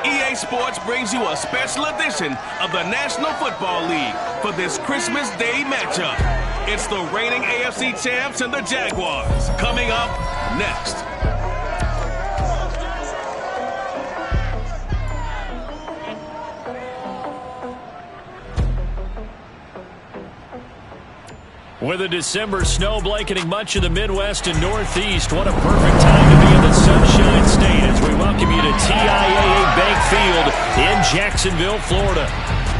EA Sports brings you a special edition of the National Football League for this Christmas Day matchup. It's the reigning AFC champs and the Jaguars. Coming up next. With a December snow blanketing much of the Midwest and Northeast, what a perfect time to be in the Sunshine State as we welcome you to TIAA Bank Field in Jacksonville, Florida.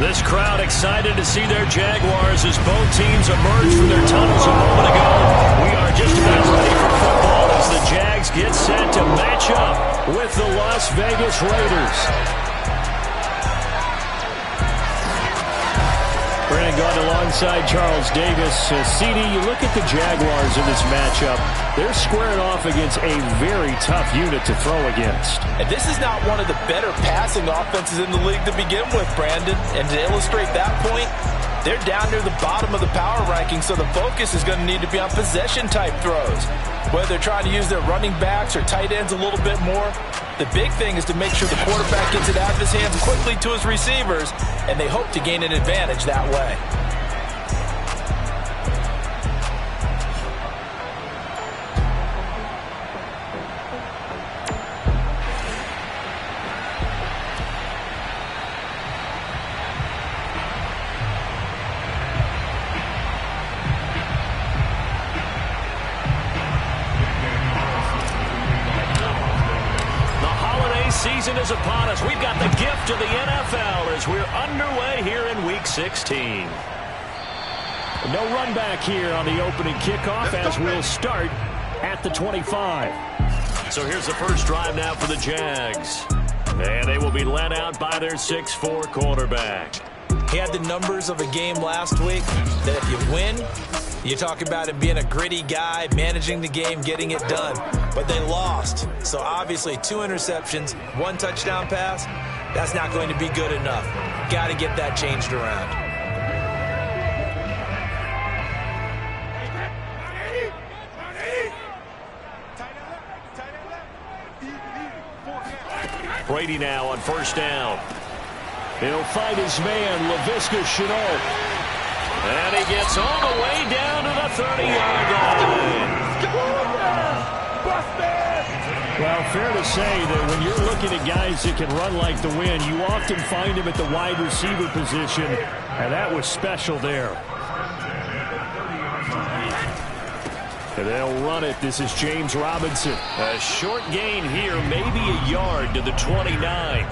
This crowd excited to see their Jaguars as both teams emerge from their tunnels a moment ago. We are just about ready for football as the Jags get set to match up with the Las Vegas Raiders. Brandon Gaudin alongside Charles Davis. CD, you look at the Jaguars in this matchup. They're squaring off against a very tough unit to throw against. And this is not one of the better passing offenses in the league to begin with, Brandon. And to illustrate that point, they're down near the bottom of the power ranking, so the focus is going to need to be on possession-type throws. Whether they're trying to use their running backs or tight ends a little bit more, the big thing is to make sure the quarterback gets it out of his hands quickly to his receivers, and they hope to gain an advantage that way. Season is upon us. We've got the gift of the NFL as we're underway here in Week 16. No run back here on the opening kickoff as we'll start at the 25. So here's the first drive now for the Jags. And they will be led out by their 6'4" quarterback. He had the numbers of a game last week that if you win, you talk about him being a gritty guy, managing the game, getting it done. But they lost. So obviously 2 interceptions, 1 touchdown pass, that's not going to be good enough. Got to get that changed around. Brady now on first down. He'll find his man, Laviska Shenault. And he gets all the way down to the 30-yard line. Well, fair to say that when you're looking at guys that can run like the wind, you often find them at the wide receiver position, and that was special there. And they'll run it. This is James Robinson. A short gain here, maybe a yard to the 29.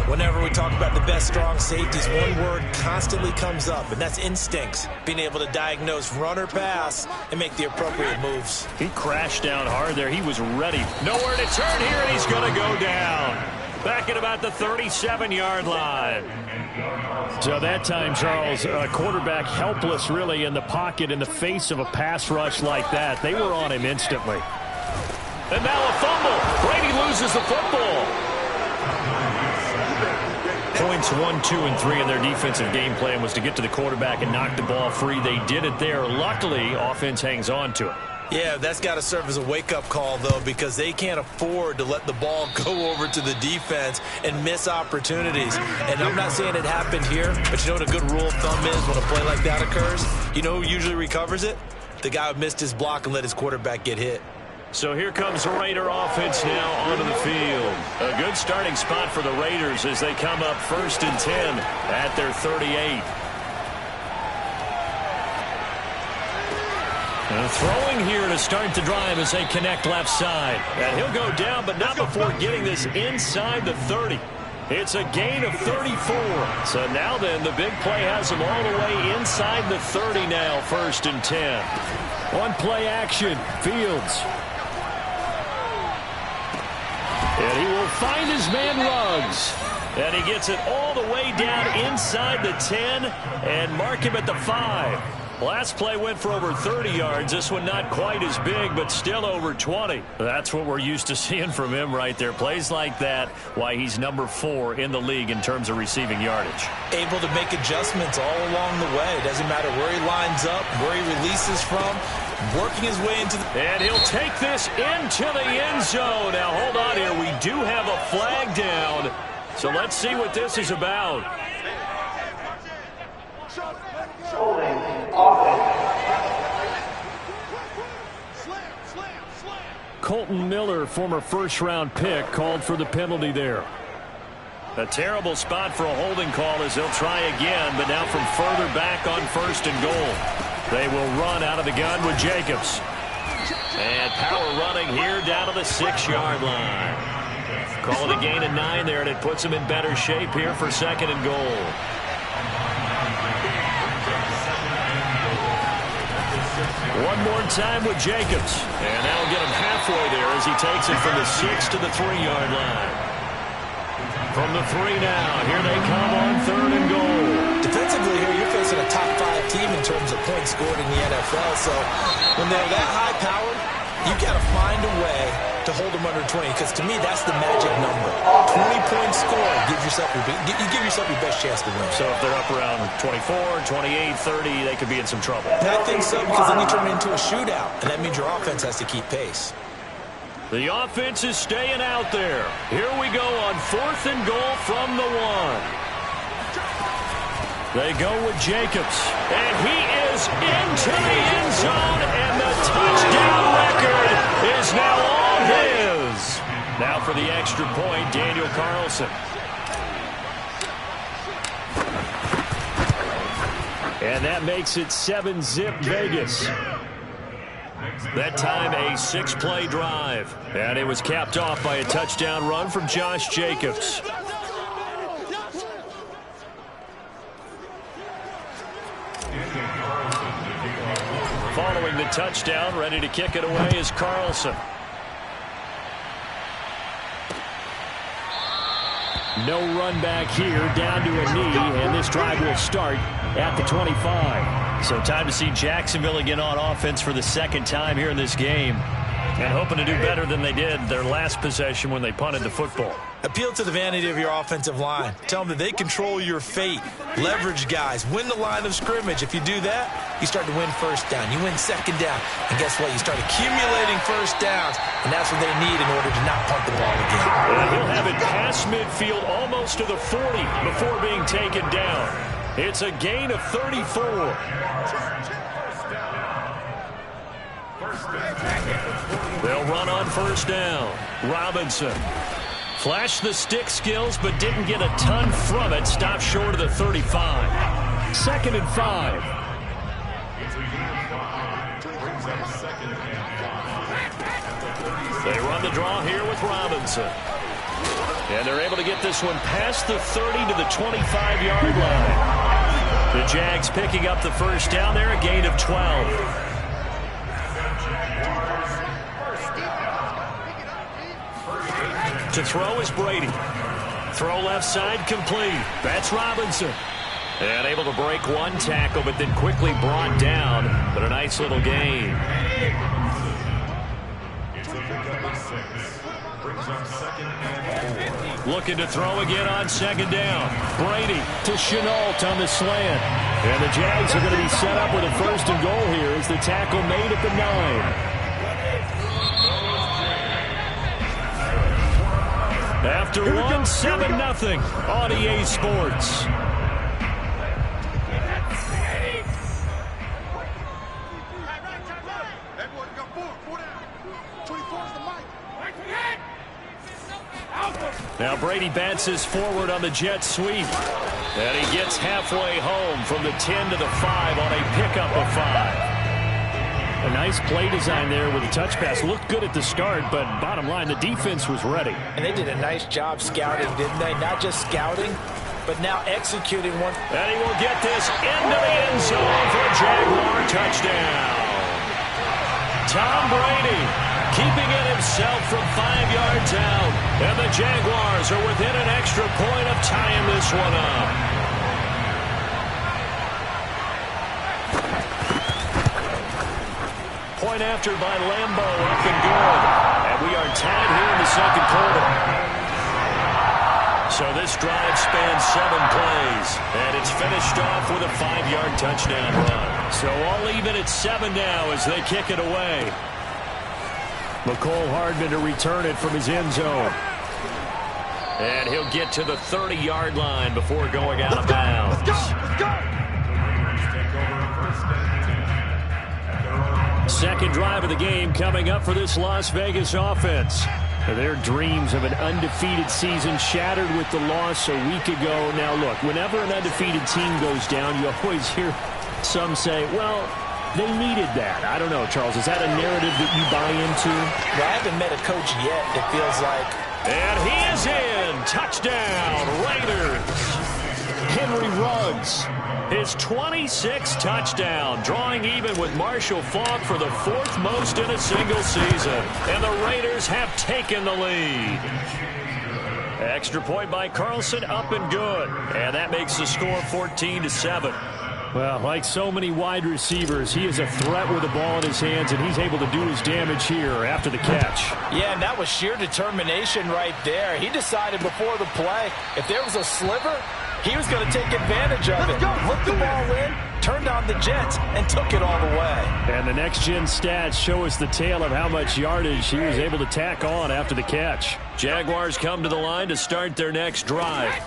Whenever we talk about the best strong safeties, one word constantly comes up, and that's instincts. Being able to diagnose run or pass and make the appropriate moves. He crashed down hard there. He was ready. Nowhere to turn here, and he's going to go down. Back at about the 37-yard line. So that time, Charles, quarterback helpless really in the pocket in the face of a pass rush like that. They were on him instantly. And now a fumble. Brady loses the football. Points 1, 2, and 3 in their defensive game plan was to get to the quarterback and knock the ball free. They did it there. Luckily, offense hangs on to it. Yeah, that's got to serve as a wake-up call, though, because they can't afford to let the ball go over to the defense and miss opportunities. And I'm not saying it happened here, but you know what a good rule of thumb is when a play like that occurs? You know who usually recovers it? The guy who missed his block and let his quarterback get hit. So here comes the Raider offense now onto the field. A good starting spot for the Raiders as they come up 1st and 10 at their 38. And throwing here to start the drive as they connect left side. And he'll go down, but not before getting this inside the 30. It's a gain of 34. So now then, the big play has him all the way inside the 30 now, 1st and 10. One play action, Fields. And he will find his man Ruggs. And he gets it all the way down inside the 10 and mark him at the 5. Last play went for over 30 yards. This one not quite as big, but still over 20. That's what we're used to seeing from him right there. Plays like that, why he's number 4 in the league in terms of receiving yardage. Able to make adjustments all along the way. Doesn't matter where he lines up, where he releases from, working his way into the... And he'll take this into the end zone. Now, hold on here. We do have a flag down. So let's see what this is about. Colton Miller, former first-round pick, called for the penalty there. A terrible spot for a holding call as they'll try again, but now from further back on 1st and goal. They will run out of the gun with Jacobs. And power running here down to the 6-yard line. Call it a gain of 9 there, and it puts them in better shape here for 2nd and goal. One more time with Jacobs. And that'll get him halfway there as he takes it from the 6 to the 3-yard line. From the 3 now, here they come on 3rd and goal. Defensively here, you're facing a top 5 team in terms of points scored in the NFL. So when they're that high powered, you got to find a way to hold them under 20, because to me, that's the magic number. 20 points scored, you give yourself your best chance to win. So if they're up around 24, 28, 30, they could be in some trouble. I think so, because then you turn it into a shootout, and that means your offense has to keep pace. The offense is staying out there. Here we go on 4th and goal from the 1. They go with Jacobs, and he is into the end zone, and the touchdown record is now all his. Now for the extra point, Daniel Carlson. And that makes it 7-zip Vegas. That time a 6-play drive, and it was capped off by a touchdown run from Josh Jacobs. Following the touchdown, ready to kick it away is Carlson. No run back here, down to a knee, and this drive will start at the 25. So time to see Jacksonville again on offense for the 2nd time here in this game, and hoping to do better than they did their last possession when they punted the football. Appeal to the vanity of your offensive line. Tell them that they control your fate. Leverage guys. Win the line of scrimmage. If you do that, you start to win 1st down. You win 2nd down. And guess what? You start accumulating 1st downs, and that's what they need in order to not punt the ball again. And he'll have it past midfield almost to the 40 before being taken down. It's a gain of 34. They'll run on 1st down. Robinson flashed the stick skills, but didn't get a ton from it. Stopped short of the 35. 2nd and 5. They run the draw here with Robinson. And they're able to get this one past the 30 to the 25-yard line. The Jags picking up the 1st down there, a gain of 12. To throw is Brady. Throw left side complete. That's Robinson. And able to break one tackle, but then quickly brought down. But a nice little gain. Looking to throw again on 2nd down. Brady to Chenault on the slant. And the Jags are going to be set up with a 1st and goal here as the tackle made at the 9. After 1, 7-0 on EA Sports. Now Brady bounces forward on the jet sweep. And he gets halfway home from the 10 to the 5 on a pickup of 5. A nice play design there with a touch pass. Looked good at the start, but bottom line, the defense was ready. And they did a nice job scouting, didn't they? Not just scouting, but now executing one. And he will get this into the end zone for a Jaguar touchdown. Tom Brady keeping it himself from 5 yards out. And the Jaguars are within an extra point of tying this one up. point after by Lambeau, up and good. And we are tied here in the second quarter. So this drive spans 7 plays, and it's finished off with a 5-yard touchdown run. So all even at 7 now as they kick it away. McCole Hardman to return it from his end zone. And he'll get to the 30-yard line before going out of bounds. Let's go. Second drive of the game coming up for this Las Vegas offense. Their dreams of an undefeated season shattered with the loss a week ago. Now, look, whenever an undefeated team goes down, you always hear some say, well, they needed that. I don't know, Charles. Is that a narrative that you buy into? Well, I haven't met a coach yet that feels like. And he is in. Touchdown, Raiders. Henry Ruggs. His 26th touchdown, drawing even with Marshall Faulk for the 4th most in a single season. And the Raiders have taken the lead. Extra point by Carlson, up and good. And that makes the score 14-7. Well, like so many wide receivers, he is a threat with the ball in his hands, and he's able to do his damage here after the catch. Yeah, and that was sheer determination right there. He decided before the play, if there was a sliver, he was going to take advantage of it. Looked the ball in, turned on the Jets, and took it all the way. And the next-gen stats show us the tale of how much yardage he was able to tack on after the catch. Jaguars come to the line to start their next drive.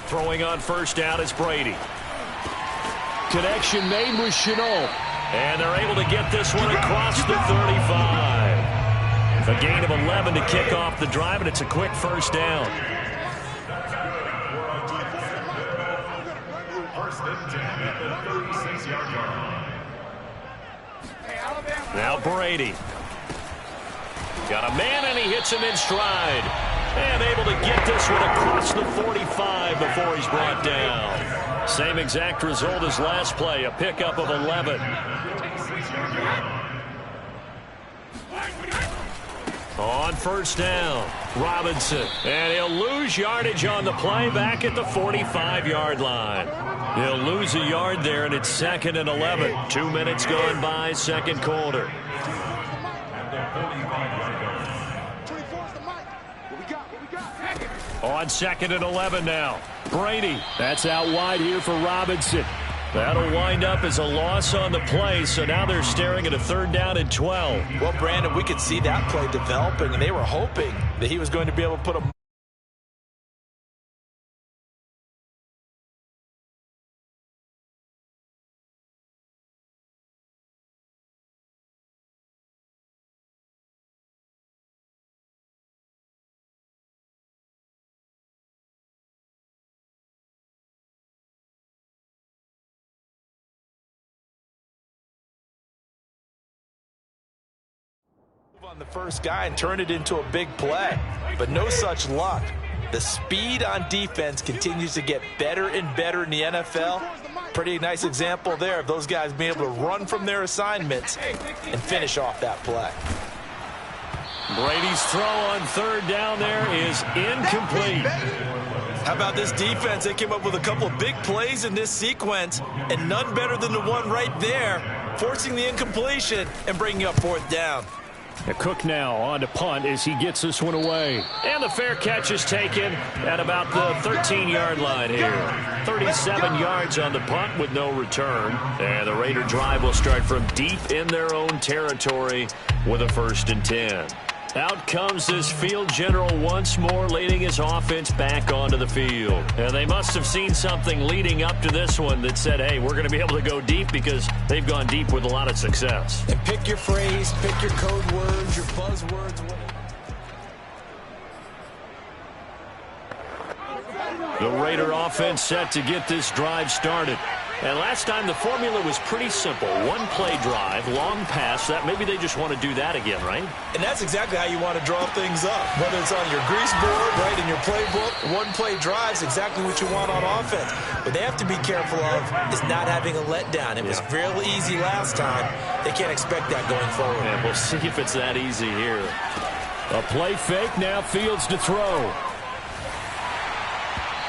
Throwing on first down is Brady. Connection made with Chenault. And they're able to get this one across the 35. A gain of 11 to kick off the drive, and it's a quick first down. Now Brady. Got a man, and he hits him in stride. And able to get this one across the 45 before he's brought down. Same exact result as last play, a pickup of 11. On first down, Robinson. And he'll lose yardage on the play back at the 45-yard line. He'll lose a yard there, and it's 2nd and 11. 2 minutes gone by, second quarter. On 2nd and 11 now. Brady. That's out wide here for Robinson. That'll wind up as a loss on the play, so now they're staring at a 3rd down and 12. Well, Brandon, we could see that play developing, and they were hoping that he was going to be able to put a on the first guy and turn it into a big play. But no such luck. The speed on defense continues to get better and better in the NFL. Pretty nice example there of those guys being able to run from their assignments and finish off that play. Brady's throw on 3rd down there is incomplete. How about this defense? They came up with a couple of big plays in this sequence, and none better than the one right there, forcing the incompletion and bringing up 4th down. Cook now on to punt as he gets this one away. And the fair catch is taken at about the 13-yard line here. 37 yards on the punt with no return. And the Raider drive will start from deep in their own territory with a 1st and 10. Out comes this field general once more, leading his offense back onto the field. And they must have seen something leading up to this one that said, hey, we're going to be able to go deep, because they've gone deep with a lot of success. And pick your phrase, pick your code words, your buzzwords. The Raider offense set to get this drive started. And last time the formula was pretty simple. 1-play drive, long pass. That maybe they just want to do that again, right? And that's exactly how you want to draw things up. Whether it's on your grease board, right, in your playbook, 1-play drive is exactly what you want on offense. What they have to be careful of is not having a letdown. It was real easy last time. They can't expect that going forward. And we'll see if it's that easy here. A play fake, now Fields to throw.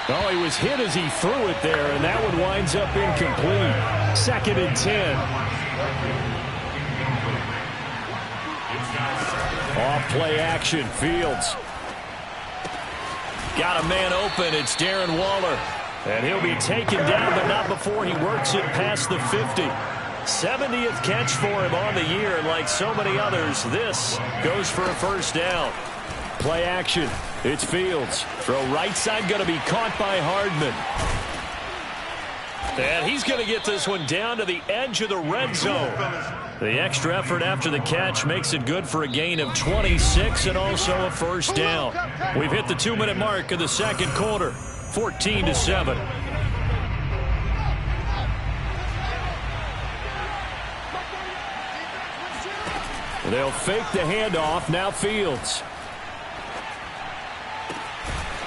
Oh, he was hit as he threw it there, and that one winds up incomplete. 2nd and 10. Off play action, Fields. Got a man open, it's Darren Waller. And he'll be taken down, but not before he works it past the 50. 70th catch for him on the year, and like so many others, this goes for a first down. Play action, it's Fields. Throw right side, going to be caught by Hardman. And he's going to get this one down to the edge of the red zone. The extra effort after the catch makes it good for a gain of 26 and also a first down. We've hit the 2-minute mark of the second quarter, 14-7. They'll fake the handoff, now Fields.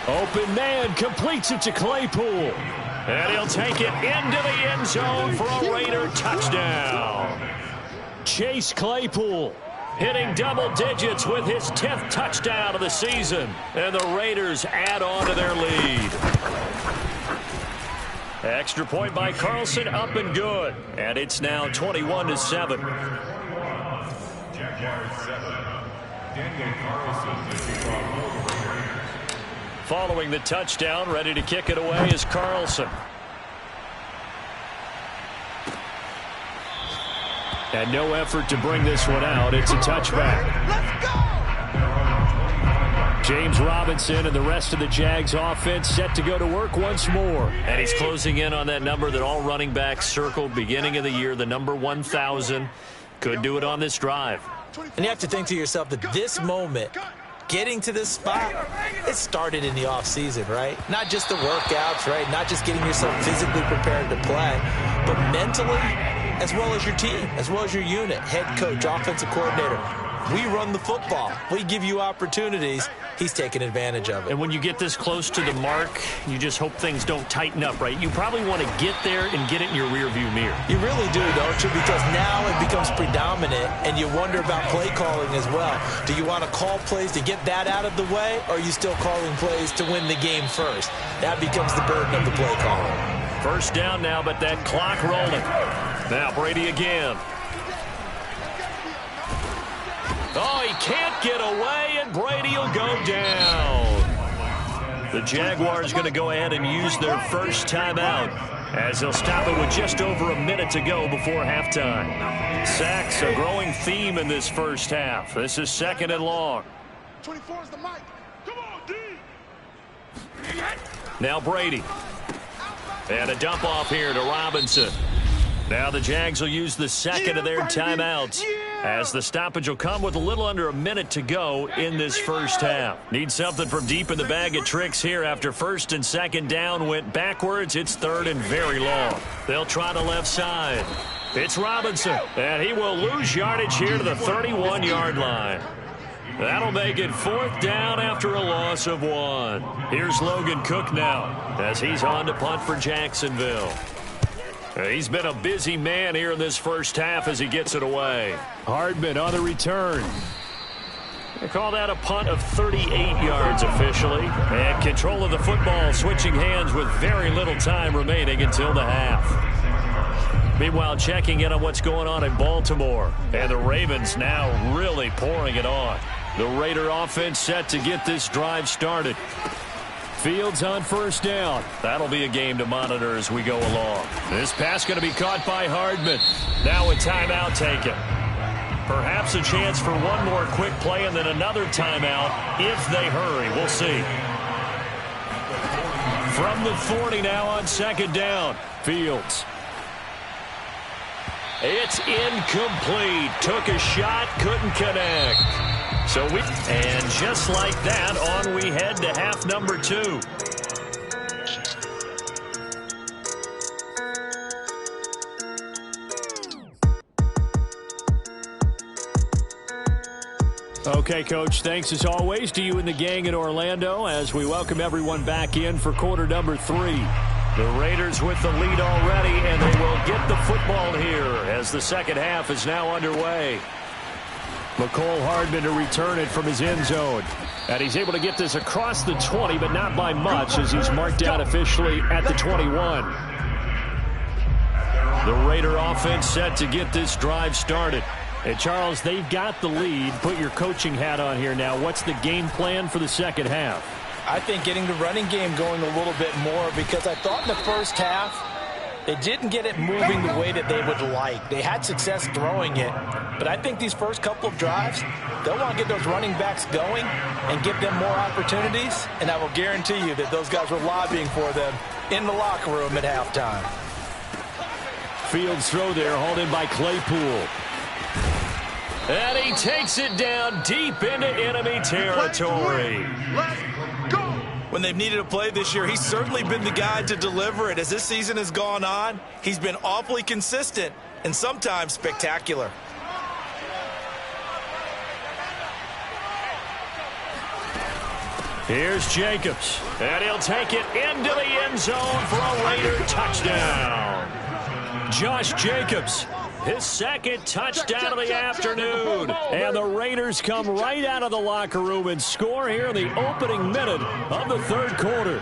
Open man, completes it to Claypool. And he'll take it into the end zone for a Raider touchdown. Chase Claypool hitting double digits with his 10th touchdown of the season. And the Raiders add on to their lead. Extra point by Carlson, up and good. And it's now 21-7. Following the touchdown, ready to kick it away is Carlson. And no effort to bring this one out. It's a touchback. Let's go! James Robinson and the rest of the Jags offense set to go to work once more. And he's closing in on that number that all running backs circled beginning of the year, the number 1,000. Could do it on this drive. And you have to think to yourself that this moment, getting to this spot, it started in the offseason, right? Not just the workouts, right? Not just getting yourself physically prepared to play, but mentally, as well as your team, as well as your unit, head coach, offensive coordinator. We run the football. We give you opportunities. He's taking advantage of it. And when you get this close to the mark, you just hope things don't tighten up, right? You probably want to get there and get it in your rearview mirror. You really do, don't you? Because now it becomes predominant, and you wonder about play calling as well. Do you want to call plays to get that out of the way, or are you still calling plays to win the game first? That becomes the burden of the play calling. First down now, but that clock rolling. Now Brady again. Oh, he can't get away, and Brady will go down. The Jaguars going to go ahead and use their first timeout as they'll stop it with just over a minute to go before halftime. Sacks, a growing theme in this first half. This is second and long. 24 is the mic. Come on, D. Now Brady. And a dump off here to Robinson. Now the Jags will use the second of their timeouts as the stoppage will come with a little under a minute to go in this first half. Need something from deep in the bag of tricks here after first and second down went backwards. It's third and very long. They'll try the left side. It's Robinson, and he will lose yardage here to the 31-yard line. That'll make it fourth down after a loss of 1. Here's Logan Cook now as he's on to punt for Jacksonville. He's been a busy man here in this first half as he gets it away. Hardman on the return. They call that a punt of 38 yards officially. And control of the football switching hands with very little time remaining until the half. Meanwhile, checking in on what's going on in Baltimore. And the Ravens now really pouring it on. The Raider offense set to get this drive started. Fields on first down. That'll be a game to monitor as we go along. This pass going to be caught by Hardman. Now a timeout taken. Perhaps a chance for one more quick play and then another timeout if they hurry. We'll see. From the 40 now on second down. Fields. It's incomplete. Took a shot, couldn't connect. And just like that, on we head to half number 2. Okay, Coach, thanks as always to you and the gang in Orlando as we welcome everyone back in for quarter number 3. The Raiders with the lead already, and they will get the football here as the second half is now underway. McCole Hardman to return it from his end zone. And he's able to get this across the 20, but not by much as he's marked out officially at the 21. The Raider offense set to get this drive started. And Charles, they've got the lead. Put your coaching hat on here now. What's the game plan for the second half? I think getting the running game going a little bit more, because I thought in the first half they didn't get it moving the way that they would like. They had success throwing it, but I think these first couple of drives, they'll want to get those running backs going and give them more opportunities, and I will guarantee you that those guys were lobbying for them in the locker room at halftime. Fields throw there, hauled in by Claypool. And he takes it down deep into enemy territory. Let's go. When they've needed a play this year, he's certainly been the guy to deliver it. As this season has gone on, he's been awfully consistent and sometimes spectacular. Here's Jacobs, and he'll take it into the end zone for a Raider touchdown. Josh Jacobs, his second touchdown of the afternoon. And the Raiders come right out of the locker room and score here in the opening minute of the third quarter.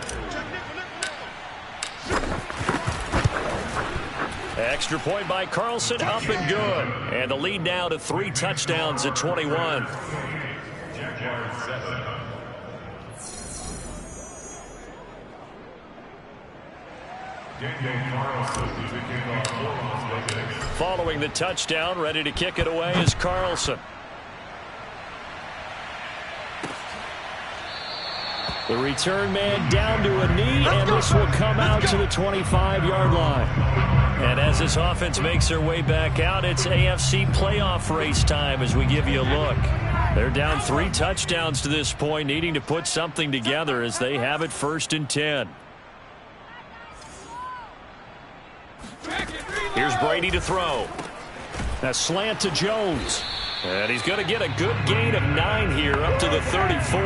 Extra point by Carlson, up and good. And the lead now to 3 touchdowns at 21. Following the touchdown, ready to kick it away is Carlson. The return man down to a knee, and this will come out to the 25-yard line. And as this offense makes their way back out, it's AFC playoff race time as we give you a look. They're down 3 touchdowns to this point, needing to put something together as they have it 1st and 10. Here's Brady to throw. A slant to Jones. And he's going to get a good gain of 9 here up to the 34.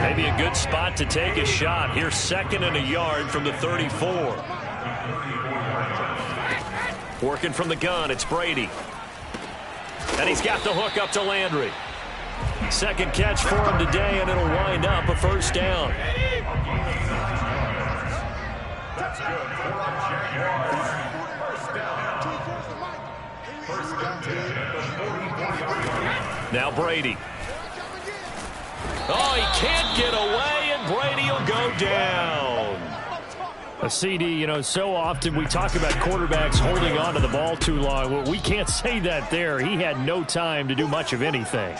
Maybe a good spot to take a shot. Here's 2nd and a yard from the 34. Working from the gun, it's Brady. And he's got the hook up to Landry. Second catch for him today, and it'll wind up a 1st down. Now Brady. Oh, he can't get away, and Brady will go down. A CD, you know, so often we talk about quarterbacks holding on to the ball too long. Well, we can't say that there. He had no time to do much of anything.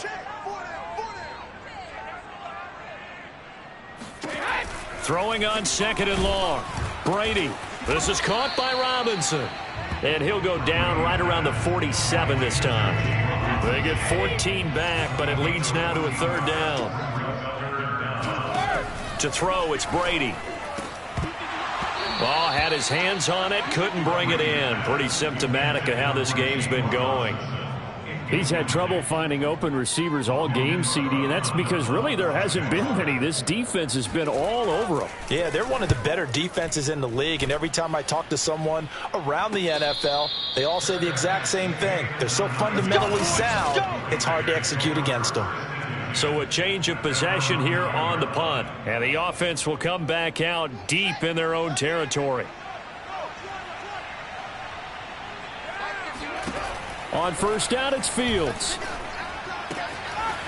Throwing on 2nd and long. Brady. This is caught by Robinson. And he'll go down right around the 47 this time. They get 14 back, but it leads now to a 3rd down. To throw, it's Brady. Oh, had his hands on it, couldn't bring it in. Pretty symptomatic of how this game's been going. He's had trouble finding open receivers all game, CD, and that's because really there hasn't been many. This defense has been all over them. Yeah, they're one of the better defenses in the league, and every time I talk to someone around the NFL, they all say the exact same thing. They're so fundamentally sound, it's hard to execute against them. So a change of possession here on the punt, and the offense will come back out deep in their own territory. On 1st down, it's Fields.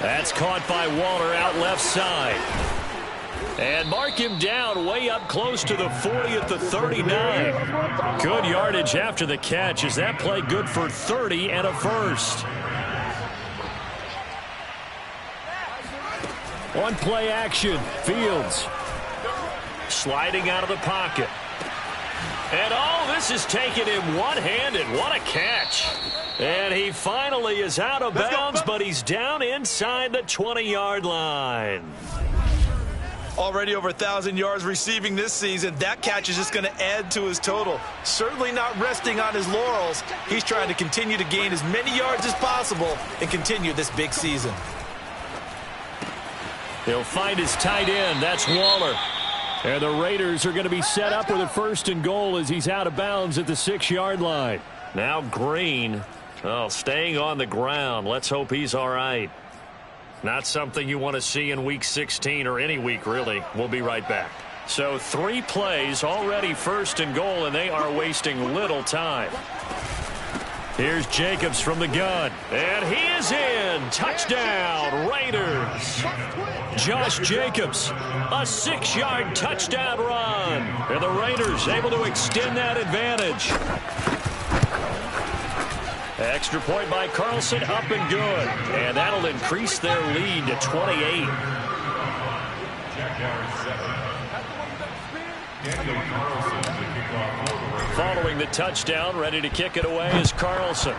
That's caught by Waller out left side. And mark him down way up close to the 40 at the 39. Good yardage after the catch. Is that play good for 30 and a 1st? One play action. Fields. Sliding out of the pocket. And oh, this is taken him one-handed. What a catch. And he finally is out of bounds, but he's down inside the 20-yard line. Already over 1,000 yards receiving this season. That catch is just going to add to his total. Certainly not resting on his laurels. He's trying to continue to gain as many yards as possible and continue this big season. He'll find his tight end. That's Waller. And the Raiders are going to be set up with a 1st and goal as he's out of bounds at the 6-yard line. Now Green, staying on the ground. Let's hope he's all right. Not something you want to see in Week 16 or any week, really. We'll be right back. So 3 plays, already 1st and goal, and they are wasting little time. Here's Jacobs from the gun. And he is in. Touchdown, Raiders. Josh Jacobs, a 6-yard touchdown run. And the Raiders able to extend that advantage. Extra point by Carlson, up and good. And that'll increase their lead to 28. Following the touchdown, ready to kick it away is Carlson.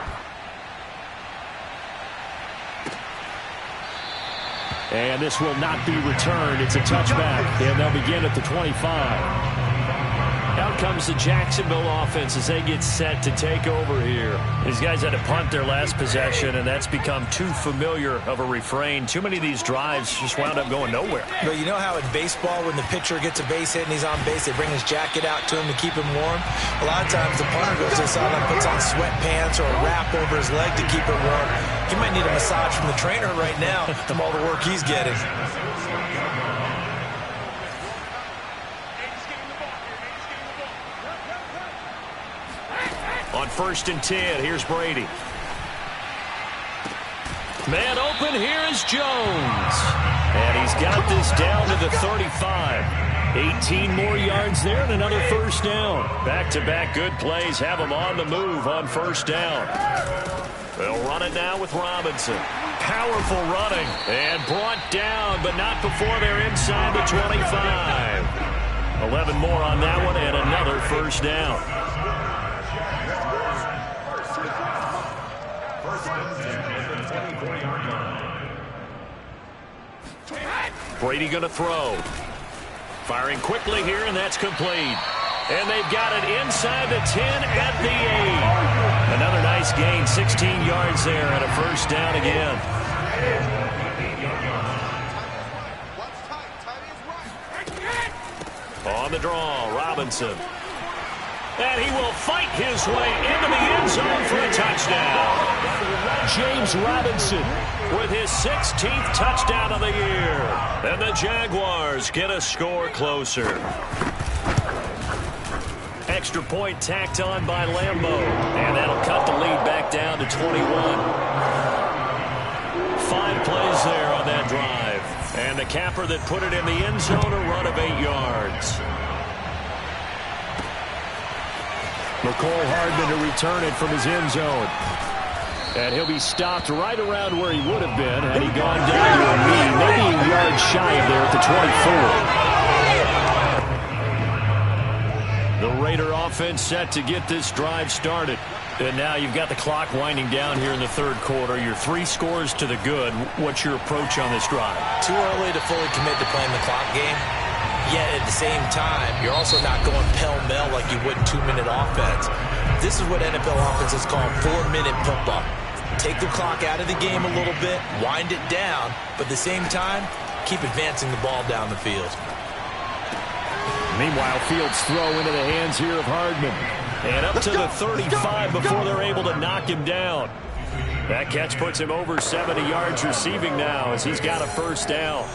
And this will not be returned. It's a touchback, and they'll begin at the 25. Out comes the Jacksonville offense as they get set to take over here. These guys had to punt their last possession, and that's become too familiar of a refrain. Too many of these drives just wound up going nowhere. But you know how in baseball, when the pitcher gets a base hit and he's on base, they bring his jacket out to him to keep him warm? A lot of times the punter goes to the sideline, puts on sweatpants or a wrap over his leg to keep it warm. He might need a massage from the trainer right now from all the work he's getting. On 1st and 10, here's Brady. Man open, here is Jones. And he's got this down to the 35. 18 more yards there and another first down. Back-to-back good plays have them on the move on first down. They'll run it now with Robinson. Powerful running and brought down, but not before they're inside the 25. 11 more on that one and another first down. Brady going to throw. Firing quickly here, and that's complete. And they've got it inside the 10 at the 8. Another nice gain, 16 yards there, and a first down again. On the draw, Robinson. And he will fight his way into the end zone for a touchdown. James Robinson with his 16th touchdown of the year. And the Jaguars get a score closer. Extra point tacked on by Lambeau. And that'll cut the lead back down to 21. 5 plays there on that drive. And the capper that put it in the end zone, a run of 8 yards. McCole Hardman to return it from his end zone. And he'll be stopped right around where he would have been had he gone down to a knee, maybe a yard shy of there at the 24. The Raider offense set to get this drive started. And now you've got the clock winding down here in the third quarter. You're 3 scores to the good. What's your approach on this drive? Too early to fully commit to playing the clock game. Yet at the same time, you're also not going pell-mell like you would in 2-minute offense. This is what NFL offenses call 4-minute football. Take the clock out of the game a little bit, wind it down, but at the same time, keep advancing the ball down the field. Meanwhile, Fields throw into the hands here of Hardman. And up to the 35 before they're able to knock him down. That catch puts him over 70 yards receiving now as he's got a first down.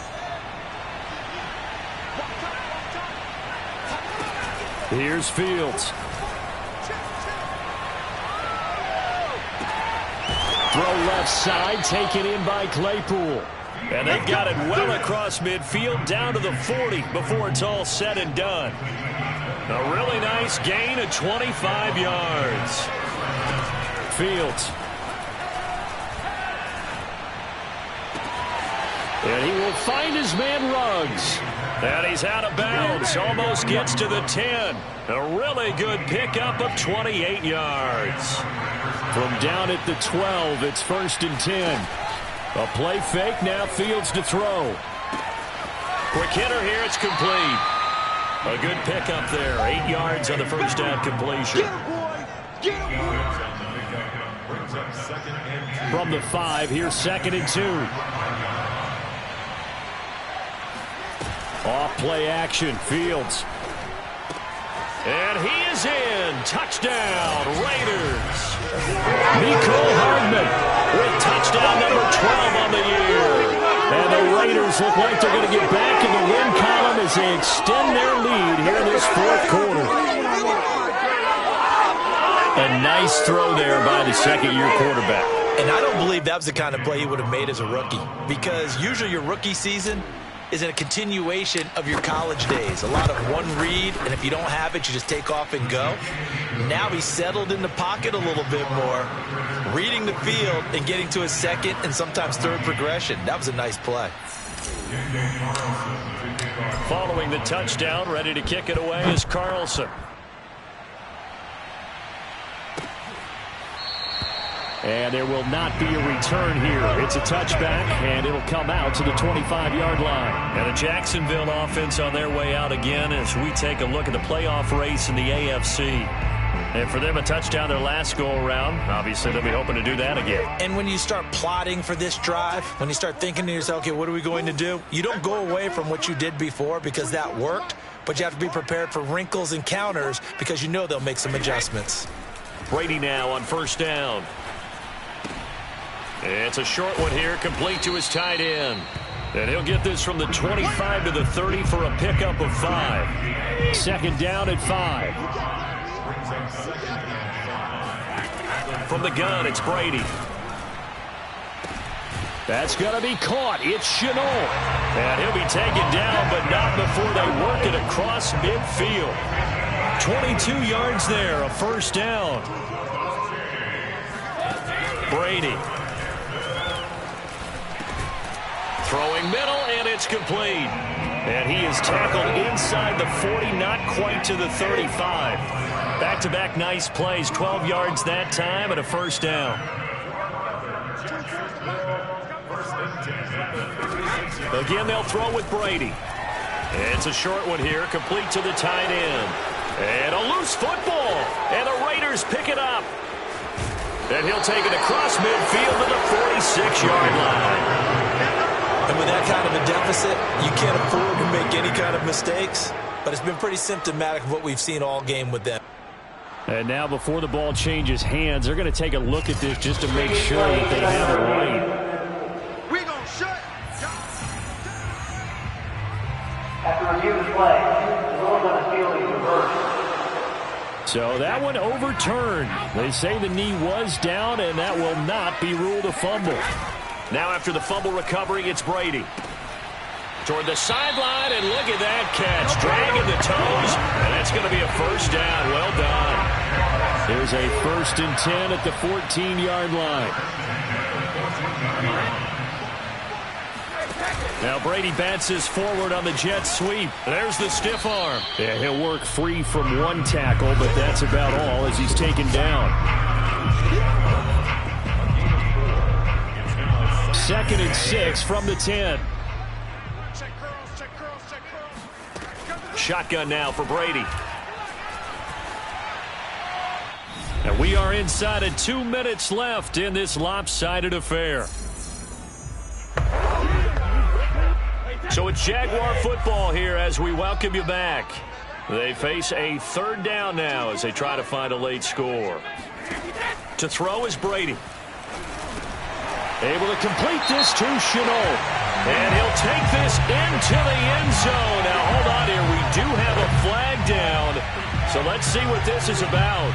Here's Fields. Throw left side, taken in by Claypool. And they've got it well across midfield, down to the 40 before it's all said and done. A really nice gain of 25 yards. Fields. And he will find his man Ruggs. And he's out of bounds. Almost gets to the 10. A really good pickup of 28 yards. From down at the 12, it's 1st and 10. A play fake, now Fields to throw. Quick hitter here, it's complete. A good pickup there. 8 yards on the first down completion. From the 5, here's 2nd and 2. Off play action, Fields. And he is in. Touchdown, Raiders. Mecole Hardman with touchdown number 12 on the year. And the Raiders look like they're going to get back in the win column as they extend their lead here in this fourth quarter. A nice throw there by the second-year quarterback. And I don't believe that was the kind of play he would have made as a rookie, because usually your rookie season is a continuation of your college days. A lot of one read, and if you don't have it, you just take off and go. Now he's settled in the pocket a little bit more, reading the field and getting to his second and sometimes third progression. That was a nice play. Following the touchdown, ready to kick it away is Carlson. And there will not be a return here. It's a touchback, and it'll come out to the 25-yard line. And the Jacksonville offense on their way out again as we take a look at the playoff race in the AFC. And for them, a touchdown their last go-around. Obviously, they'll be hoping to do that again. And when you start plotting for this drive, when you start thinking to yourself, okay, what are we going to do? You don't go away from what you did before because that worked, but you have to be prepared for wrinkles and counters because you know they'll make some adjustments. Brady now on first down. It's a short one here, complete to his tight end. And he'll get this from the 25 to the 30 for a pickup of 5. Second down at 5. From the gun, it's Brady. That's going to be caught. It's Chenault. And he'll be taken down, but not before they work it across midfield. 22 yards there, a first down. Brady. Throwing middle, and it's complete. And he is tackled inside the 40, not quite to the 35. Back-to-back nice plays, 12 yards that time, and a first down. Again, they'll throw with Brady. It's a short one here, complete to the tight end. And a loose football, and the Raiders pick it up. And he'll take it across midfield to the 46-yard line. And with that kind of a deficit, you can't afford to make any kind of mistakes. But it's been pretty symptomatic of what we've seen all game with them. And now before the ball changes hands, they're going to take a look at this just to make sure that they have it right. We're going to shut. After review of the play, the rules on the field is reversed. So that one overturned. They say the knee was down, and that will not be ruled a fumble. Now after the fumble recovery, it's Brady. Toward the sideline, and look at that catch. Dragging the toes, and that's going to be a first down. Well done. There's a 1st and 10 at the 14-yard line. Now Brady bounces forward on the jet sweep. There's the stiff arm. Yeah, he'll work free from one tackle, but that's about all as he's taken down. 2nd and 6 from the 10. Shotgun now for Brady. And we are inside of 2 minutes left in this lopsided affair. So it's Jaguar football here as we welcome you back. They face a 3rd down now as they try to find a late score. To throw is Brady. Able to complete this to Chenault. And he'll take this into the end zone. Now, hold on here. We do have a flag down. So let's see what this is about.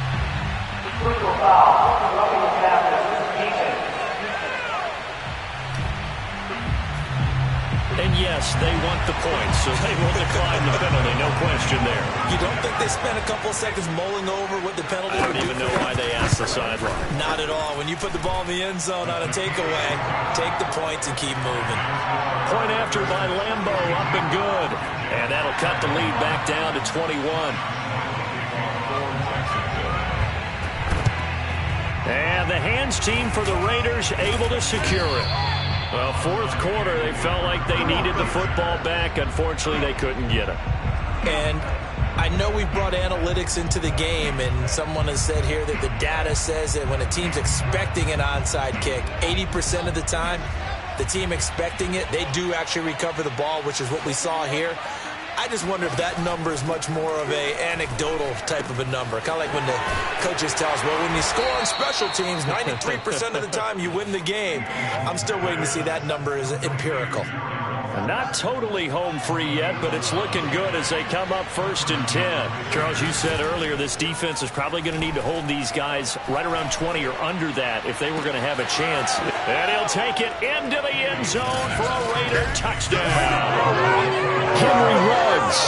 Brutal foul. Roughing the passer. And yes, they want the points, so they will decline the penalty. No question there. You don't think they spent a couple of seconds mulling over what the penalty I don't even know why they asked the sideline. Not at all. When you put the ball in the end zone on a takeaway, take the points and keep moving. Point after by Lambo, up and good. And that'll cut the lead back down to 21. And the hands team for the Raiders able to secure it. Well, 4th quarter, they felt like they needed the football back. Unfortunately, they couldn't get it. And I know we brought analytics into the game, and someone has said here that the data says that when a team's expecting an onside kick, 80% of the time, the team expecting it, they do actually recover the ball, which is what we saw here. I just wonder if that number is much more of a anecdotal type of a number. Kind of like when the coaches tell us, well, when you score on special teams, 93% of the time you win the game. I'm still waiting to see that number is empirical. Not totally home free yet, but it's looking good as they come up 1st and 10. Charles, you said earlier this defense is probably going to need to hold these guys right around 20 or under that if they were going to have a chance. And he'll take it into the end zone for a Raider touchdown. Henry Ruggs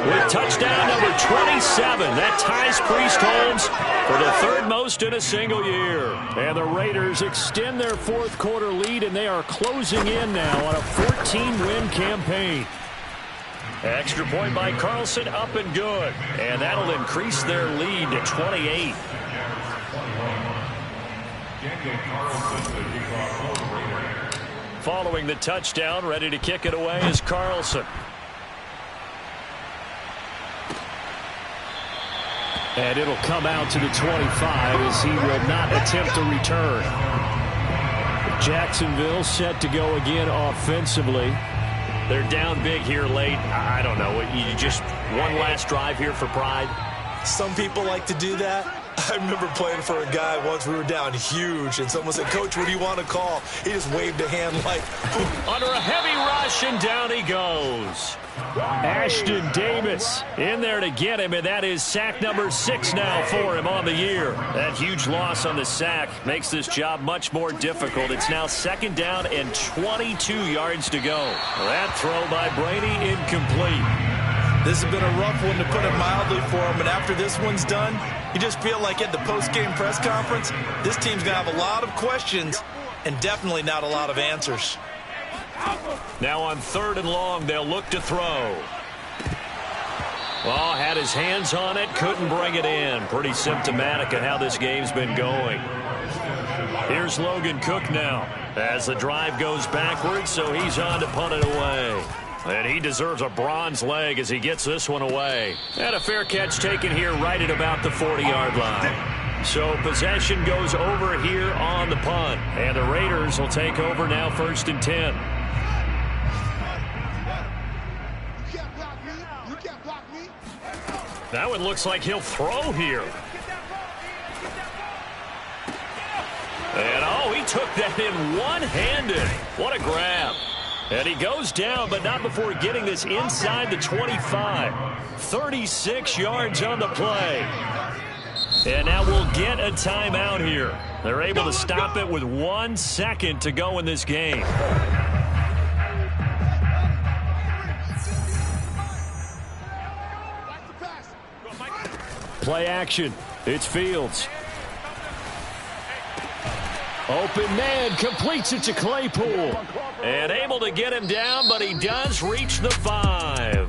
with touchdown number 27. That ties Priest Holmes for the 3rd most in a single year. And the Raiders extend their 4th quarter lead, and they are closing in now on a 14-win campaign. Extra point by Carlson, up and good. And that'll increase their lead to 28. Following the touchdown, ready to kick it away is Carlson. And it'll come out to the 25 as he will not attempt to return. Jacksonville set to go again offensively. They're down big here late. I don't know. You just one last drive here for pride? Some people like to do that. I remember playing for a guy once. We were down huge, and someone said, "Coach, what do you want to call?" He just waved a hand like, under a heavy rush, and down he goes. Ashton Davis in there to get him, and that is sack number 6 now for him on the year. That huge loss on the sack makes this job much more difficult. It's now 2nd down and 22 yards to go. That throw by Brady incomplete. this has been a rough one, to put it mildly, for him. And after this one's done, you just feel like at the post-game press conference, this team's going to have a lot of questions and definitely not a lot of answers. Now on 3rd and long, they'll look to throw. Well, had his hands on it, couldn't bring it in. Pretty symptomatic of how this game's been going. Here's Logan Cook now as the drive goes backwards, so he's on to punt it away. And he deserves a bronze leg as he gets this one away. And a fair catch taken here right at about the 40-yard line. So possession goes over here on the punt. And the Raiders will take over now 1st and 10. That one looks like he'll throw here. And, oh, he took that in one-handed. What a grab. And he goes down, but not before getting this inside the 25. 36 yards on the play. And now we'll get a timeout here. They're able to stop it with 1 second to go in this game. Play action. It's Fields. Open man, completes it to Claypool. And able to get him down, but he does reach the 5.